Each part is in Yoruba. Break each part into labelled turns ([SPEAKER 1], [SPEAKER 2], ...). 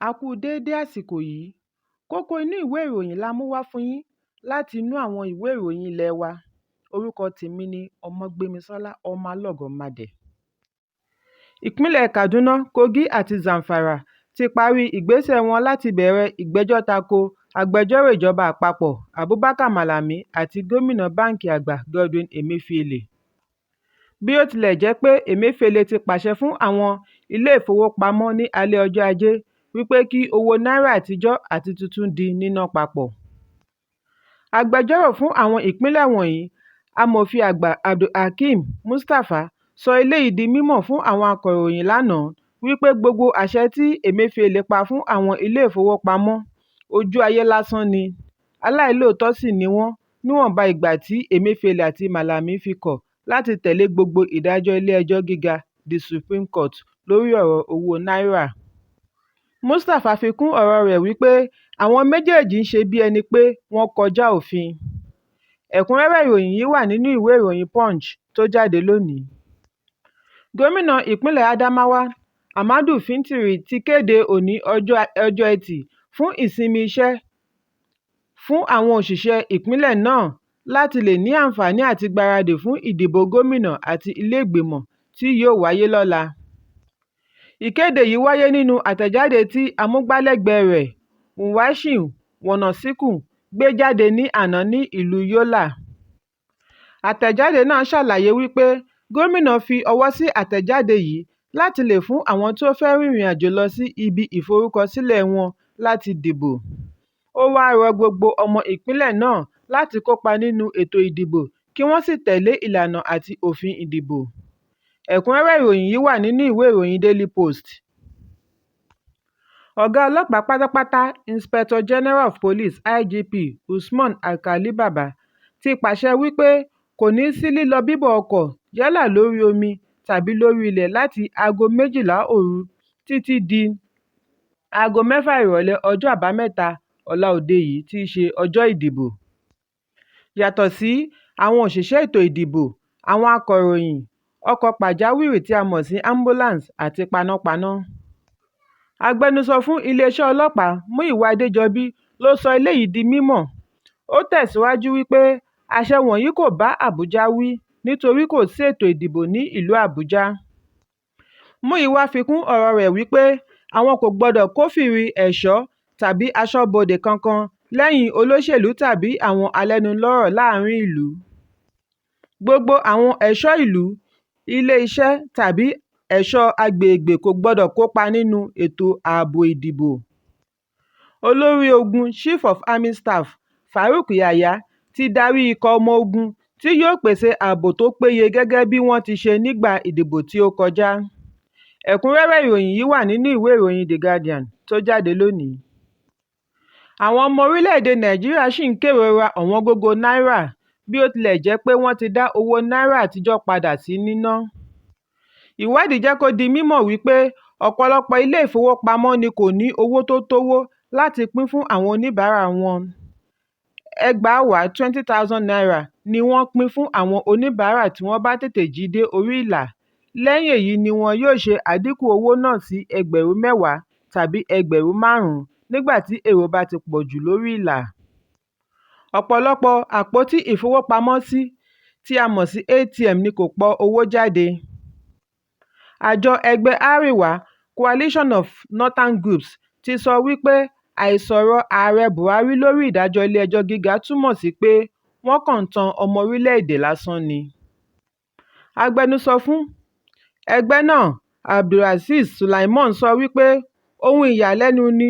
[SPEAKER 1] A kú déédé àsìkò yìí. Kókó inú ìwé ìròyìn la mú wá fún yín láti inú àwọn ìwé ìròyìn ilé wa. Orúkọ tèmi ni Ọmọgbémisọ́lá ọmọ Alọ́gọ̀madẹ̀. Ìpínlẹ̀ Kaduna, Kogi àti Zamfara ti parí ìgbésẹ̀ wọn láti bẹ̀rẹ̀ ìgbẹ́jọ́ tako agbẹjọ́rò ìjọba àpapọ̀ Abubakar Malami àti gómìnà báǹkì àgbà Godwin Emefiele. Bí ó tilẹ̀ jẹ́ pé Emefiele ti pàṣẹ fún àwọn ilé ìfowópamọ́ ní alẹ́ ọjọ́ Ajé wípé kí owó náírà àtijọ́ àti tuntun di níná papọ̀. Agbẹjọ́rò fún àwọn ìpínlẹ̀ wọ̀nyí, amòfin àgbà Abdulhakeem Mustapha, sọ eléyìí di mímọ̀ fún àwọn akọ̀ròyìn lánàá wípé gbogbo àṣẹ tí Emefiele pa fún àwọn ilé ìfowópamọ́ ojú ayé lásán ni, aláìlóòótọ́ sì ni wọ́n níwọ̀nba ìgbà tí Emefiele àti Malami fi kọ̀ láti tẹ̀lé gbogbo ìdájọ́ ilé-ẹjọ́ gíga the Supreme Court lórí ọ̀rọ̀ owó náírà. Mustapha fi kún ọ̀rọ̀ rẹ̀ wípé àwọn méjèèjì ń ṣe bí ẹni pé wọ́n kọjá òfin. Ẹ̀kúnrẹ́rẹ́ ìròyìn yìí wà nínú ìwé ìròyìn Punch tó jáde lónìí. Gómìnà ìpínlẹ̀ Adamawa Ahmadu Fintiri ti kéde òní ọjọ́ Ẹtì fún ìsinmi iṣẹ́ fún àwọn òṣìṣẹ́ ìpínlẹ̀ náà láti lè ní àǹfààní àti gbáradì fún ìdìbò gómìnà àti ilé-ìgbìmọ̀ tí yóò wáyé lọ́la. Ìkéde yìí wáyé nínú àtẹ̀jáde tí amúgbálẹ́gbẹ̀ẹ́ rẹ̀ Nwachim Wonosiku gbé jáde ní àná ní ìlú Yola. Àtẹ̀jáde náà ṣàlàyé wípé gómìnà fi ọwọ́ sí àtẹ̀jáde yìí láti lè fún àwọn tó fẹ́ rìnrìn àjò lọ sí ibi ìforúkọsílẹ̀ wọn láti dìbò. Ó wá rọ gbogbo ọmọ ìpínlẹ̀ náà láti kópa nínú ètò ìdìbò kí wọ́n sì tẹ̀lé ìlànà àti òfin ìdìbò. Ẹ̀kúnrẹ́rẹ́ ìròyìn yìí wà nínú ìwé ìròyìn Daily Post. Ọ̀gá ọlọ́pàá pátápátá Inspector General of Police IGP Usman Alkali Baba ti pàṣẹ wípé kò ní sí lílọ bíbọ̀ ọkọ̀ yálà lórí omi tàbí lórí ilẹ̀ láti aago 12 òru títí di aago 6 ìrọ̀lẹ́ ọjọ́ àbámẹ́ta ọ̀la òde yìí tí í ṣe ọjọ́ ìdìbò. Yàtọ̀ sí àwọn òṣìṣẹ́ ètò ìdìbò, àwọn akọ̀ròyìn, ọkọ̀ pàjáwìrì tí a mọ̀ sí ambulance àti panápaná. Agbẹnusọ fún iléeṣẹ́ ọlọ́pàá Múyìwá Adéjọbí ló sọ eléyìí di mímọ̀. Ó tẹ̀síwájú wípé àṣẹ wọ̀nyí kò bá Àbújá wí nítorí kò sí ètò ìdìbò ní ìlú Àbújá. Múyìwá fi kún ọ̀rọ̀ rẹ̀ wípé àwọn kò gbọdọ̀ kófìrí ẹ̀ṣọ́ tàbí aṣọ́bodè kankan lẹ́yìn olóṣèlú tàbí àwọn alẹ́nulọ́rọ̀ láàrin ìlú. Gbogbo àwọn ẹ̀ṣọ́ ìlú, ilé-iṣẹ́ tàbí ẹ̀ṣọ́ agbègbè kò gbọdọ̀ kópa nínú ètò ààbò ìdìbò. Olórí ogun Chief of Army Staff Farouk Yahaya ti darí ikọ̀ ọmọ ogun tí yóò pèsè ààbò tó péye gẹ́gẹ́ bí wọ́n ti ṣe nígbà ìdìbò tí ó kọjá. Ẹ̀kúnrẹ́rẹ́ ìròyìn yìí wà nínú ìwé ìròyìn The Guardian tó jáde lónìí. Àwọn ọmọ orílẹ̀-èdè Nàìjíríà ṣì ń kérora ọ̀wọ́ngógó náírà bí ó tilẹ̀ jẹ́ pé wọ́n ti dá owó náírà àtijọ́ padà sí níná. Ìwádìí jẹ́ kó di mímọ̀ wípé ọ̀pọ̀lọpọ̀ ilé ìfowópamọ́ ni kò ní owó tó tówó láti pín fún àwọn oníbàárà wọn. 20,000 naira ni wọ́n pín fún àwọn oníbàárà tí wọ́n bá tètè jí dé orí ìlà. Lẹ́yìn èyí ni wọn yóò ṣe àdínkù owó náà sí 10,000 tàbí 5,000 nígbà tí èrò bá ti pọ̀ jù lórí ìlà. Ọ̀pọ̀lọpọ̀ àpótí ìfowópamọ́sí tí a mọ̀ sí ATM ni kò pọ owó jáde. Àjọ ẹgbẹ́ Àríwá Coalition of Northern Groups ti sọ wípé àìsọ̀rọ̀ ààrẹ Buhari lórí ìdájọ́ ilé-ẹjọ́ gíga túmọ̀ sí pé wọ́n kàn ń tan ọmọ orílẹ̀-èdè lásán ni. Agbẹnusọ fún ẹgbẹ́ náà Abdulazeez Sulaiman sọ wípé ohun ìyàlẹ́nu ni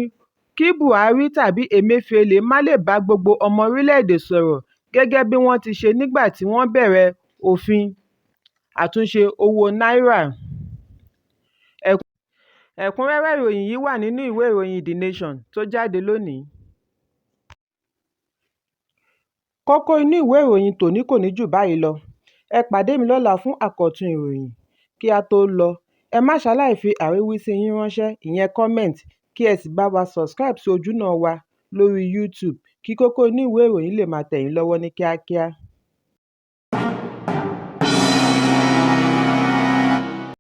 [SPEAKER 1] kí Buhari tàbí Emefiele má lè bá gbogbo ọmọ orílẹ̀-èdè sọ̀rọ̀ gẹ́gẹ́ bí wọ́n ti ṣe nígbà tí wọ́n bẹ̀rẹ̀ òfin àtúnṣe owó náírà. Ẹ̀kúnrẹ́rẹ́ ìròyìn yìí wà nínú ìwé ìròyìn The Nation tó jáde lónìí. Kókó inú ìwé ìròyìn tòní kò ní jù báyìí lọ. Ẹ pàdé mi lọ́la fún àkọ́tún ìròyìn. Kí a tó lọ, ẹ má ṣaláì fi àríwísí yín ránṣẹ́, ìyẹn comment, kí ẹ sì bá wa subscribe sí ojúnà wa lórí YouTube kí Kókó Inú Ìwé Ìròyìn lè máa tẹ̀ yín lọ́wọ́ ní kíákíá.